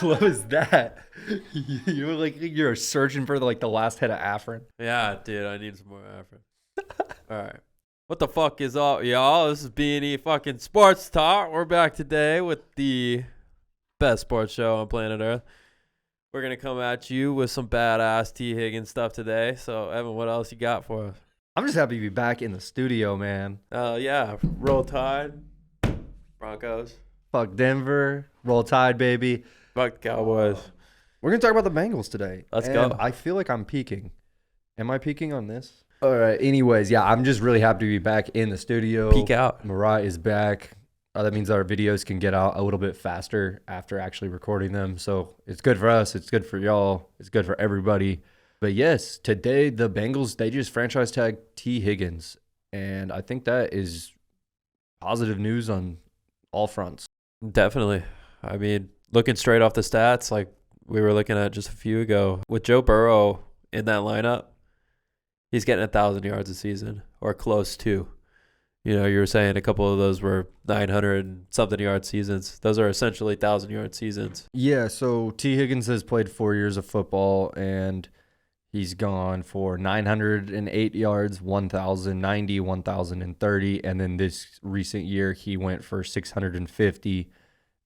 What was that? You were like you're searching for the last head of Afrin. Yeah, dude, I need some more effort. All right. What the fuck is up, y'all? This is B&E fucking Sports Talk. We're back today with the best sports show on planet Earth. We're going to come at you with some badass Tee Higgins stuff today. So, Evan, what else you got for us? I'm just happy to be back in the studio, man. Yeah, Roll Tide, Broncos, Fuck Denver, roll tide, baby. fuck Cowboys. We're gonna talk about the Bengals today. Let's and go. I feel like I'm peaking. Am I peaking on this? All right. Anyways, yeah, I'm just really happy to be back in the studio. Peek out. Mariah is back. That means our videos can get out a little bit faster after actually recording them. So it's good for us. It's good for y'all. It's good for everybody. But yes, today the Bengals, they just franchise tagged Tee Higgins. And I think that is positive news on all fronts. Definitely. I mean, looking straight off the stats, like we were looking at just a few ago, with Joe Burrow in that lineup, he's getting 1,000 yards a season or close to. You know, you were saying a couple of those were 900 and something yard seasons. Those are essentially 1,000-yard seasons. Yeah, so Tee Higgins has played 4 years of football, and he's gone for 908 yards, 1,090, 1,030, and then this recent year he went for 650,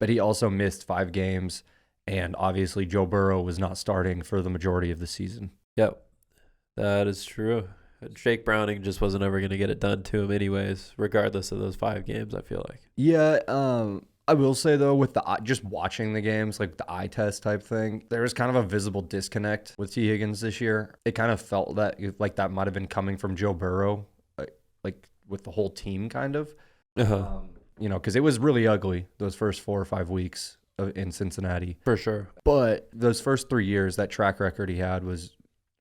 but he also missed 5 games, and obviously Joe Burrow was not starting for the majority of the season. Yep, that is true. Jake Browning just wasn't ever going to get it done to him anyways, regardless of those 5 games, I feel like. Yeah, I will say though, with just watching the games, like the eye test type thing, there was kind of a visible disconnect with Tee Higgins this year. It kind of felt that might have been coming from Joe Burrow, like with the whole team, kind of. Uh-huh. Because it was really ugly those first 4 or 5 weeks in Cincinnati. For sure. But those first 3 years, that track record he had was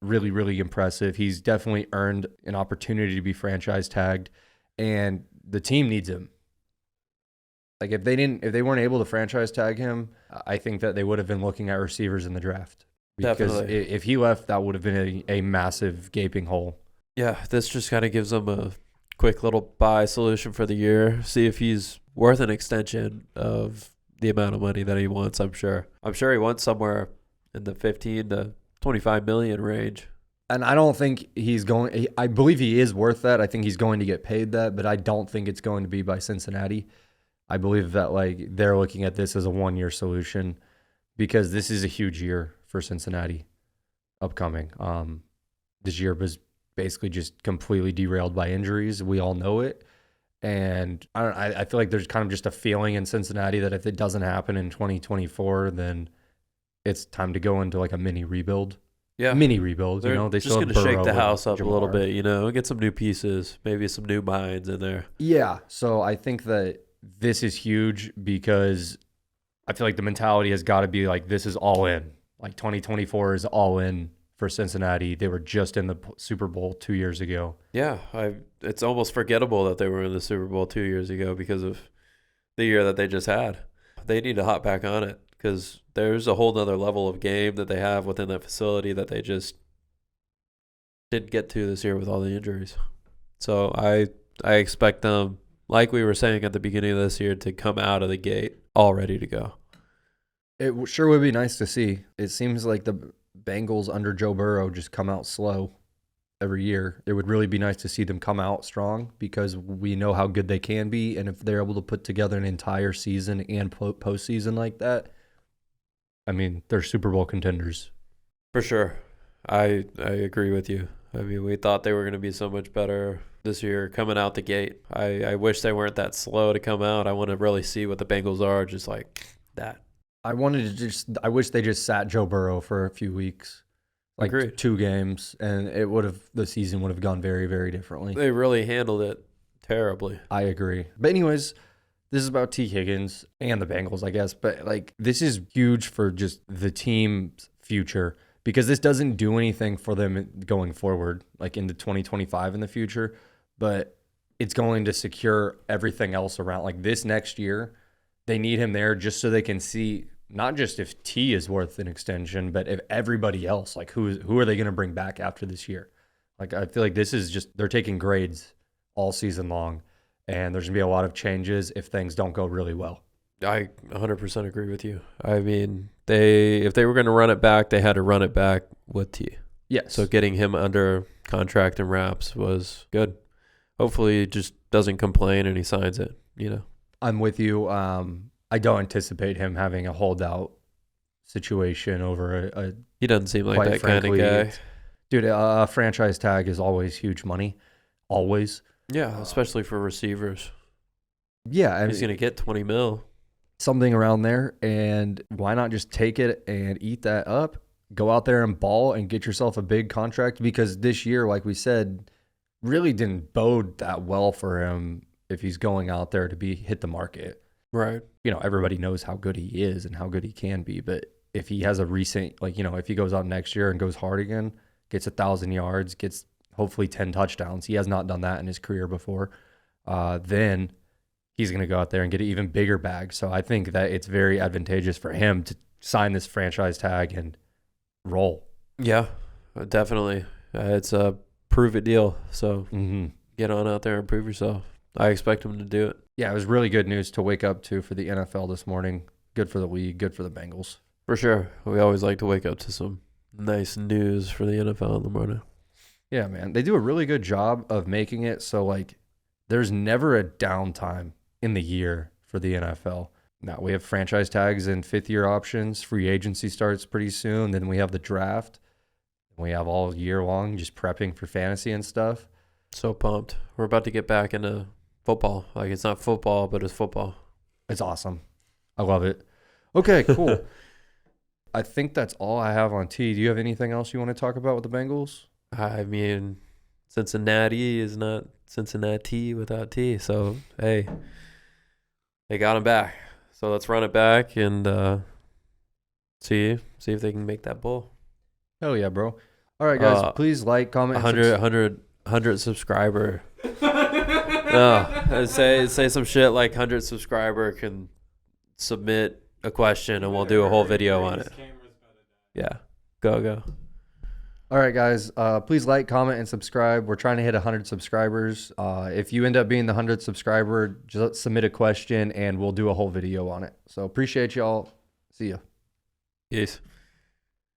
really, really impressive. He's definitely earned an opportunity to be franchise tagged, and the team needs him. Like if they weren't able to franchise tag him, I think that they would have been looking at receivers in the draft. Because Definitely. if he left, that would have been a massive gaping hole. Yeah, this just kind of gives him a quick little buy solution for the year. See if he's worth an extension of the amount of money that he wants, I'm sure. I'm sure he wants somewhere in the 15 to 25 million range. And I don't think he's going. I believe he is worth that. I think he's going to get paid that, but I don't think it's going to be by Cincinnati. I believe that they're looking at this as a 1-year solution because this is a huge year for Cincinnati upcoming. This year was basically just completely derailed by injuries. We all know it. And I feel like there's kind of just a feeling in Cincinnati that if it doesn't happen in 2024, then it's time to go into like a mini rebuild. Yeah. Mini rebuild, They're they just still going have to shake Burrow the and house up a little Jamar. bit, get some new pieces, maybe some new minds in there. Yeah, so I think that this is huge because I feel like the mentality has got to be like this is all in. Like 2024 is all in for Cincinnati. They were just in the Super Bowl 2 years ago. Yeah, it's almost forgettable that they were in the Super Bowl 2 years ago because of the year that they just had. They need to hop back on it because there's a whole nother level of game that they have within that facility that they just didn't get to this year with all the injuries. So I expect them, like we were saying at the beginning of this year, to come out of the gate all ready to go. It sure would be nice to see. It seems like the Bengals under Joe Burrow just come out slow every year. It would really be nice to see them come out strong because we know how good they can be. And if they're able to put together an entire season and postseason like that, I mean, they're Super Bowl contenders. For sure. I agree with you. I mean, we thought they were going to be so much better this year coming out the gate. I wish they weren't that slow to come out. I want to really see what the Bengals are, just like that. I wish they just sat Joe Burrow for a few weeks, like Agreed. 2 games, and the season would have gone very, very differently. They really handled it terribly. I agree. But anyways, this is about Tee Higgins and the Bengals, I guess. But this is huge for just the team's future because this doesn't do anything for them going forward, like into 2025 in the future. But it's going to secure everything else around. Like this next year, they need him there just so they can see not just if T is worth an extension, but if everybody else, like who are they going to bring back after this year? Like I feel like this is just they're taking grades all season long, and there's gonna be a lot of changes if things don't go really well. I 100% agree with you. I mean, if they were going to run it back, they had to run it back with T. Yes. So getting him under contract and wraps was good. Hopefully he just doesn't complain and he signs it, you know. I'm with you. I don't anticipate him having a holdout situation over a He doesn't seem like quite that frankly, kind of guy. dude, a franchise tag is always huge money. Always. Yeah, especially for receivers. Yeah. I He's mean, going to get 20 mil. something around there. And why not just take it and eat that up? Go out there and ball and get yourself a big contract, because this year, like we said, really didn't bode that well for him if he's going out there to hit the market. Right. You know, everybody knows how good he is and how good he can be. But if he has a recent, like, you know, if he goes out next year and goes hard again, gets 1,000 yards, gets hopefully 10 touchdowns, he has not done that in his career before, then he's going to go out there and get an even bigger bag. So I think that it's very advantageous for him to sign this franchise tag and roll. Yeah, definitely. It's a prove it deal. So get on out there and prove yourself. I expect him to do it. Yeah, it was really good news to wake up to for the NFL this morning. Good for the league, good for the Bengals. For sure. We always like to wake up to some nice news for the NFL in the morning. Yeah, man. They do a really good job of making it so, like, there's never a downtime in the year for the NFL. Now, we have franchise tags and fifth-year options. Free agency starts pretty soon. Then we have the draft. We have all year long just prepping for fantasy and stuff. So pumped. We're about to get back into football. Like, it's not football, but it's football. It's awesome. I love it. Okay, cool. I think that's all I have on T. Do you have anything else you want to talk about with the Bengals? I mean, Cincinnati is not Cincinnati without T. So, hey, they got him back. So let's run it back and see if they can make that bowl. Hell yeah, bro. All right, guys, please like, comment, 100 subscriber. No, say some shit like 100 subscriber can submit a question and we'll do a whole video on it. Yeah, go. All right, guys, please like, comment, and subscribe. We're trying to hit 100 subscribers. If you end up being the 100th subscriber, just submit a question and we'll do a whole video on it. So appreciate y'all. See ya. Peace.